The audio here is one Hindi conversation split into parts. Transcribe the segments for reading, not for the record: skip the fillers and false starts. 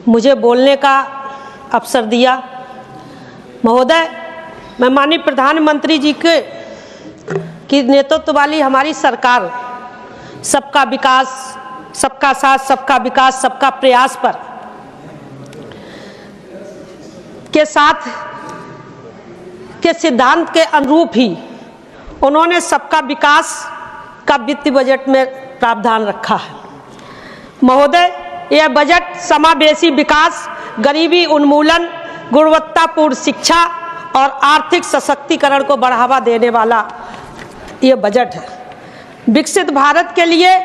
मुझे बोलने का अवसर दिया। महोदय, मैं माननीय प्रधानमंत्री जी की नेतृत्व वाली हमारी सरकार सबका विकास, सबका साथ, सबका विकास, सबका प्रयास पर के साथ के सिद्धांत के अनुरूप ही उन्होंने सबका विकास का वित्तीय बजट में प्रावधान रखा है। महोदय, यह बजट समावेशी विकास, गरीबी उन्मूलन, गुणवत्तापूर्ण शिक्षा और आर्थिक सशक्तिकरण को बढ़ावा देने वाला यह बजट है। विकसित भारत के लिए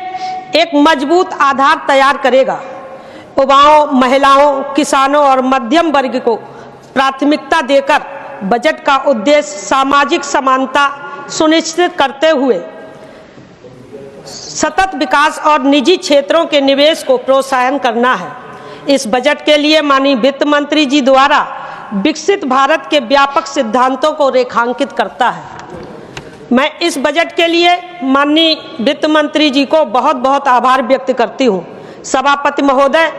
एक मजबूत आधार तैयार करेगा। युवाओं, महिलाओं, किसानों और मध्यम वर्ग को प्राथमिकता देकर बजट का उद्देश्य सामाजिक समानता सुनिश्चित करते हुए सतत विकास और निजी क्षेत्रों के निवेश को प्रोत्साहन करना है। इस बजट के लिए माननीय वित्त मंत्री जी द्वारा विकसित भारत के व्यापक सिद्धांतों को रेखांकित करता है। मैं इस बजट के लिए माननीय वित्त मंत्री जी को बहुत बहुत आभार व्यक्त करती हूँ। सभापति महोदय,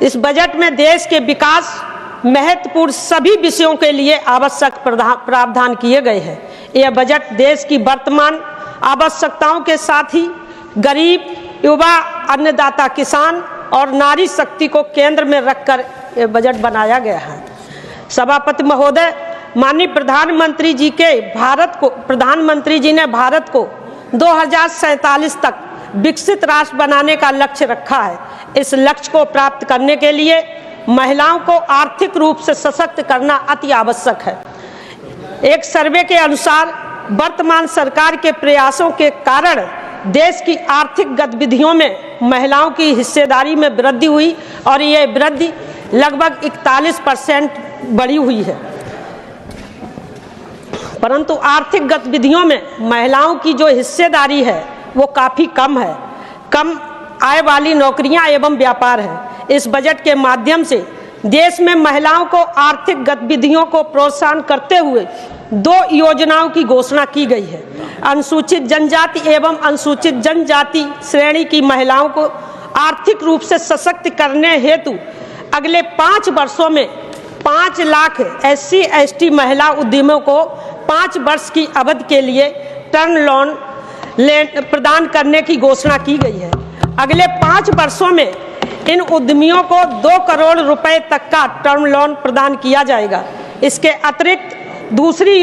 इस बजट में देश के विकास महत्वपूर्ण सभी विषयों के लिए आवश्यक प्रावधान किए गए हैं। यह बजट देश की वर्तमान आवश्यकताओं के साथ ही गरीब, युवा, अन्नदाता, किसान और नारी शक्ति को केंद्र में रखकर यह बजट बनाया गया है। सभापति महोदय, माननीय प्रधानमंत्री जी ने भारत को 2047 तक विकसित राष्ट्र बनाने का लक्ष्य रखा है। इस लक्ष्य को प्राप्त करने के लिए महिलाओं को आर्थिक रूप से सशक्त करना अति आवश्यक है। एक सर्वे के अनुसार वर्तमान सरकार के प्रयासों के कारण देश की आर्थिक गतिविधियों में महिलाओं की हिस्सेदारी में वृद्धि हुई और यह वृद्धि लगभग 41% बढ़ी हुई है। परंतु आर्थिक गतिविधियों में महिलाओं की जो हिस्सेदारी है वो काफ़ी कम है। कम आय वाली नौकरियां एवं व्यापार है। इस बजट के माध्यम से देश में महिलाओं को आर्थिक गतिविधियों को प्रोत्साहन करते हुए 2 योजनाओं की घोषणा की गई है। अनुसूचित जनजाति एवं अनुसूचित जनजाति श्रेणी की महिलाओं को आर्थिक रूप से सशक्त करने हेतु अगले 5 वर्षों में 5 लाख SC/ST महिला उद्यमियों को 5 वर्ष की अवधि के लिए टर्म लोन प्रदान करने की घोषणा की गई है। अगले 5 वर्षों में इन उद्यमियों को 2 करोड़ रुपए तक का टर्म लोन प्रदान किया जाएगा। इसके अतिरिक्त दूसरी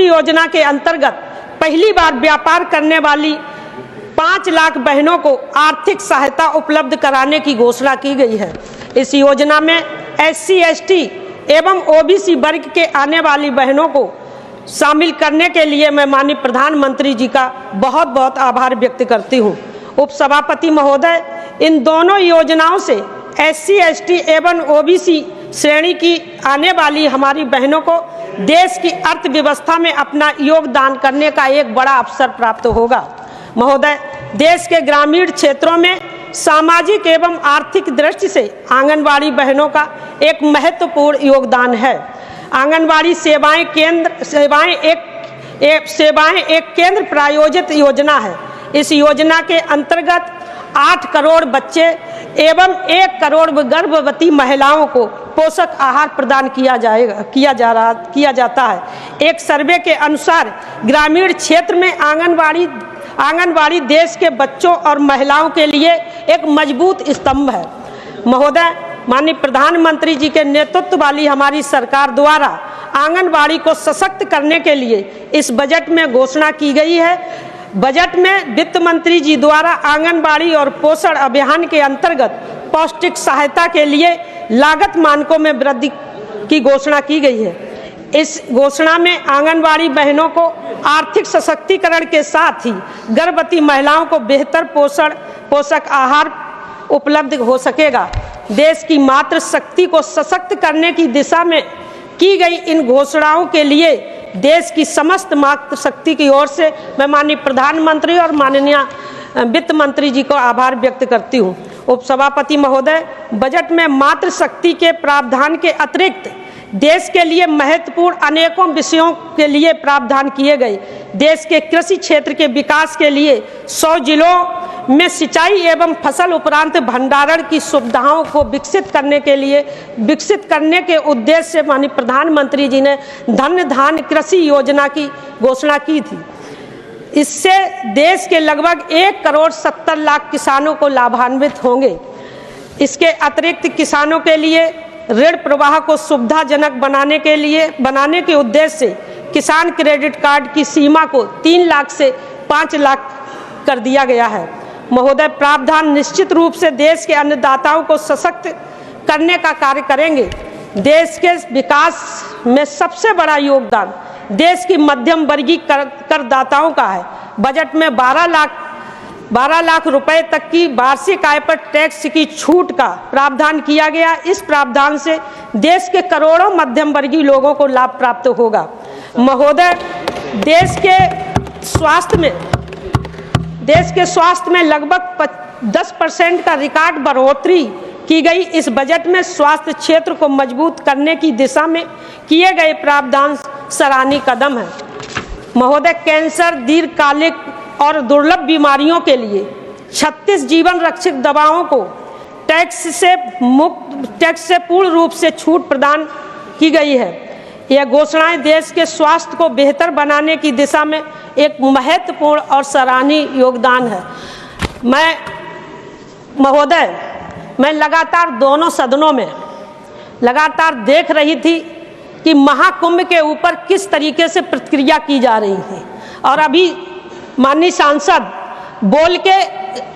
योजना के अंतर्गत पहली बार व्यापार करने वाली 5 लाख बहनों को आर्थिक सहायता उपलब्ध कराने की घोषणा की गई है। इस योजना में SC/ST एवं OBC वर्ग के आने वाली बहनों को शामिल करने के लिए मैं माननीय प्रधानमंत्री जी का बहुत बहुत आभार व्यक्त करती हूँ। उपसभापति महोदय, इन दोनों योजनाओं से SC/ST एवं OBC श्रेणी की आने वाली हमारी बहनों को देश की अर्थव्यवस्था में अपना योगदान करने का एक बड़ा अवसर प्राप्त होगा। महोदय, देश के ग्रामीण क्षेत्रों में सामाजिक एवं आर्थिक दृष्टि से आंगनबाड़ी बहनों का एक महत्वपूर्ण योगदान है। आंगनबाड़ी सेवाएं एक केंद्र प्रायोजित योजना है। इस योजना के अंतर्गत 8 करोड़ बच्चे एवं 1 करोड़ गर्भवती महिलाओं को पोषक आहार प्रदान किया जाता है। एक सर्वे के अनुसार ग्रामीण क्षेत्र में आंगनबाड़ी देश के बच्चों और महिलाओं के लिए एक मजबूत स्तंभ है। महोदय, माननीय प्रधानमंत्री जी के नेतृत्व वाली हमारी सरकार द्वारा आंगनबाड़ी को सशक्त करने के लिए इस बजट में घोषणा की गई है। बजट में वित्त मंत्री जी द्वारा आंगनबाड़ी और पोषण अभियान के अंतर्गत पौष्टिक सहायता के लिए लागत मानकों में वृद्धि की घोषणा की गई है। इस घोषणा में आंगनबाड़ी बहनों को आर्थिक सशक्तिकरण के साथ ही गर्भवती महिलाओं को बेहतर पोषक आहार उपलब्ध हो सकेगा। देश की मातृ शक्ति को सशक्त करने की दिशा में की गई इन घोषणाओं के लिए देश की समस्त मातृ शक्ति की ओर से मैं माननीय प्रधानमंत्री और माननीय वित्त मंत्री जी को आभार व्यक्त करती हूँ। उपसभापति महोदय, बजट में मातृ शक्ति के प्रावधान के अतिरिक्त देश के लिए महत्वपूर्ण अनेकों विषयों के लिए प्रावधान किए गए। देश के कृषि क्षेत्र के विकास के लिए 100 जिलों में सिंचाई एवं फसल उपरांत भंडारण की सुविधाओं को विकसित करने के उद्देश्य से माननीय प्रधानमंत्री जी ने धन धान्य कृषि योजना की घोषणा की थी। इससे देश के लगभग 1,70,00,000 किसानों को लाभान्वित होंगे। इसके अतिरिक्त किसानों के लिए ऋण प्रवाह को सुविधाजनक बनाने के उद्देश्य से किसान क्रेडिट कार्ड की सीमा को 3 लाख से 5 लाख कर दिया गया है। महोदय, प्रावधान निश्चित रूप से देश के अन्नदाताओं को सशक्त करने का कार्य करेंगे। देश के विकास में सबसे बड़ा योगदान देश की मध्यम वर्गीय करदाताओं का है। बजट में 12 लाख रुपए तक की वार्षिक आय पर टैक्स की छूट का प्रावधान किया गया। इस प्रावधान से देश के करोड़ों मध्यम वर्गीय लोगों को लाभ प्राप्त होगा। महोदय, देश के स्वास्थ्य में लगभग 10% का रिकॉर्ड बढ़ोतरी की गई। इस बजट में स्वास्थ्य क्षेत्र को मजबूत करने की दिशा में किए गए प्रावधान सराहनीय कदम है। महोदय, कैंसर, दीर्घकालिक और दुर्लभ बीमारियों के लिए 36 जीवन रक्षक दवाओं को टैक्स से पूर्ण रूप से छूट प्रदान की गई है। यह घोषणाएं देश के स्वास्थ्य को बेहतर बनाने की दिशा में एक महत्वपूर्ण और सराहनीय योगदान है। महोदय, मैं लगातार दोनों सदनों में लगातार देख रही थी कि महाकुंभ के ऊपर किस तरीके से प्रतिक्रिया की जा रही थी, और अभी माननीय सांसद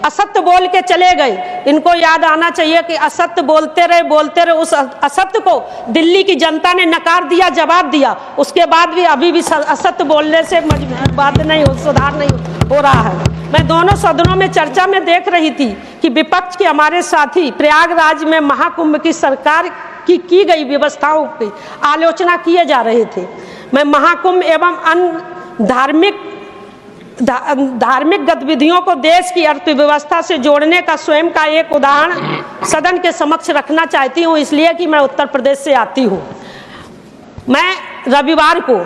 असत्य बोल के चले गए। इनको याद आना चाहिए कि असत्य बोलते रहे। उस असत्य को दिल्ली की जनता ने नकार दिया, जवाब दिया। उसके बाद भी अभी भी असत्य बोलने से सुधार नहीं हो रहा है। मैं दोनों सदनों में चर्चा में देख रही थी कि विपक्ष के हमारे साथी प्रयागराज में महाकुंभ की सरकार की गई व्यवस्थाओं की आलोचना किए जा रहे थे। मैं महाकुंभ एवं अन्य धार्मिक गतिविधियों को देश की अर्थव्यवस्था से जोड़ने का स्वयं का एक उदाहरण सदन के समक्ष रखना चाहती हूँ, इसलिए कि मैं उत्तर प्रदेश से आती हूँ। मैं रविवार को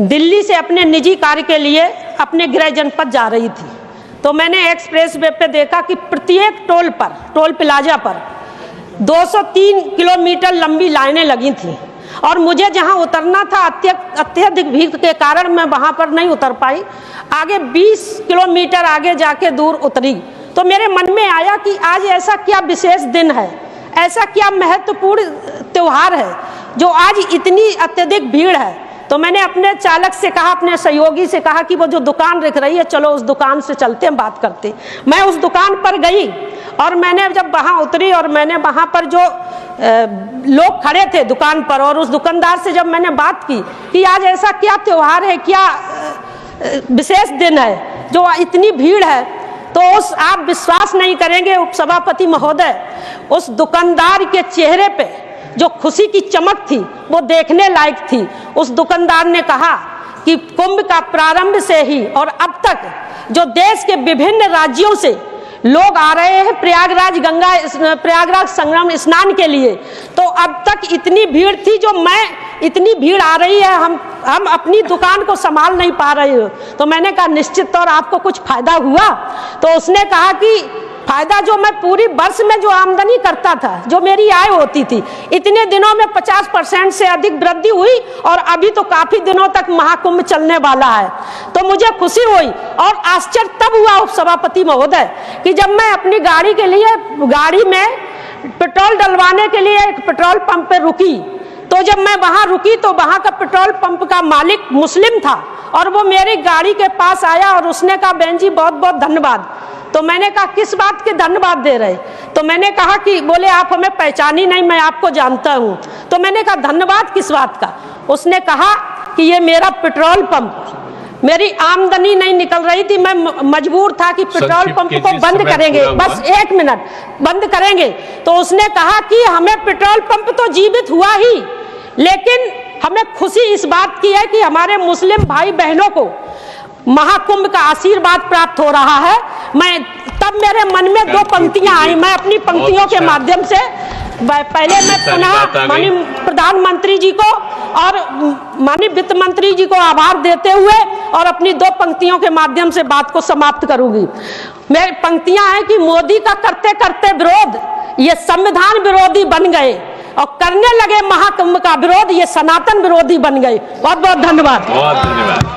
दिल्ली से अपने निजी कार्य के लिए अपने गृह जनपद जा रही थी, तो मैंने एक्सप्रेस वे पे देखा कि प्रत्येक टोल प्लाजा पर 203 किलोमीटर लंबी लाइनें लगी थी, और मुझे जहां उतरना था अत्यधिक भीड़ के कारण मैं वहां पर नहीं उतर पाई। आगे 20 किलोमीटर आगे जाके दूर उतरी, तो मेरे मन में आया कि आज ऐसा क्या विशेष दिन है, ऐसा क्या महत्वपूर्ण त्योहार है जो आज इतनी अत्यधिक भीड़ है। तो मैंने अपने चालक से कहा, अपने सहयोगी से कहा कि वो जो दुकान दिख रही है, चलो उस दुकान से चलते हैं, बात करते। मैं उस दुकान पर गई और मैंने जब वहाँ उतरी और मैंने वहाँ पर जो लोग खड़े थे दुकान पर, और उस दुकानदार से जब मैंने बात की कि आज ऐसा क्या त्योहार है, क्या विशेष दिन है जो इतनी भीड़ है, तो आप विश्वास नहीं करेंगे उपसभापति महोदय, उस दुकानदार के चेहरे पे जो खुशी की चमक थी वो देखने लायक थी। उस दुकानदार ने कहा कि कुंभ का प्रारंभ से ही और अब तक जो देश के विभिन्न राज्यों से लोग आ रहे हैं प्रयागराज संगम स्नान के लिए, तो अब तक इतनी भीड़ थी, इतनी भीड़ आ रही है, हम अपनी दुकान को संभाल नहीं पा रहे हो। तो मैंने कहा निश्चित तौर आपको कुछ फायदा हुआ? तो उसने कहा कि फायदा जो मैं पूरी वर्ष में जो आमदनी करता था, जो मेरी आय होती थी, इतने दिनों में 50% से अधिक वृद्धि हुई, और अभी तो काफी दिनों तक महाकुंभ चलने वाला है। तो मुझे खुशी हुई और आश्चर्य तब हुआ उपसभापति महोदय कि जब मैं अपनी गाड़ी में पेट्रोल डलवाने के लिए एक पेट्रोल पंप पे रुकी, तो जब मैं वहां रुकी तो वहां का पेट्रोल पंप का मालिक मुस्लिम था, और वो मेरी गाड़ी के पास आया और उसने कहा बहन जी बहुत बहुत धन्यवाद। तो मैंने कहा किस बात के धन्यवाद दे रहे? तो मैंने कहा कि बोले आप हमें पहचानी नहीं, मैं आपको जानता हूँ। तो मैंने कहा धन्यवाद किस बात का? उसने कहा कि ये मेरा पेट्रोल पंप, मेरी आमदनी नहीं निकल रही थी, मैं मजबूर था कि पेट्रोल पंप को बंद करेंगे, बस 1 मिनट बंद करेंगे। तो उसने कहा कि हमें पेट्रोल पंप तो जीवित हुआ ही, लेकिन हमें खुशी इस बात की है कि हमारे मुस्लिम भाई बहनों को महाकुंभ का आशीर्वाद प्राप्त हो रहा है। तब मेरे मन में 2 पंक्तियां आई, मैं अपनी पंक्तियों के माध्यम से पहले मैं पुनः माननीय प्रधानमंत्री जी को और माननीय वित्त मंत्री जी को आभार देते हुए और अपनी 2 पंक्तियों के माध्यम से बात को समाप्त करूंगी। मेरी पंक्तियां हैं कि मोदी का करते करते विरोध ये संविधान विरोधी बन गए और करने लगे महाकुंभ का विरोध ये सनातन विरोधी बन गए। बहुत बहुत धन्यवाद।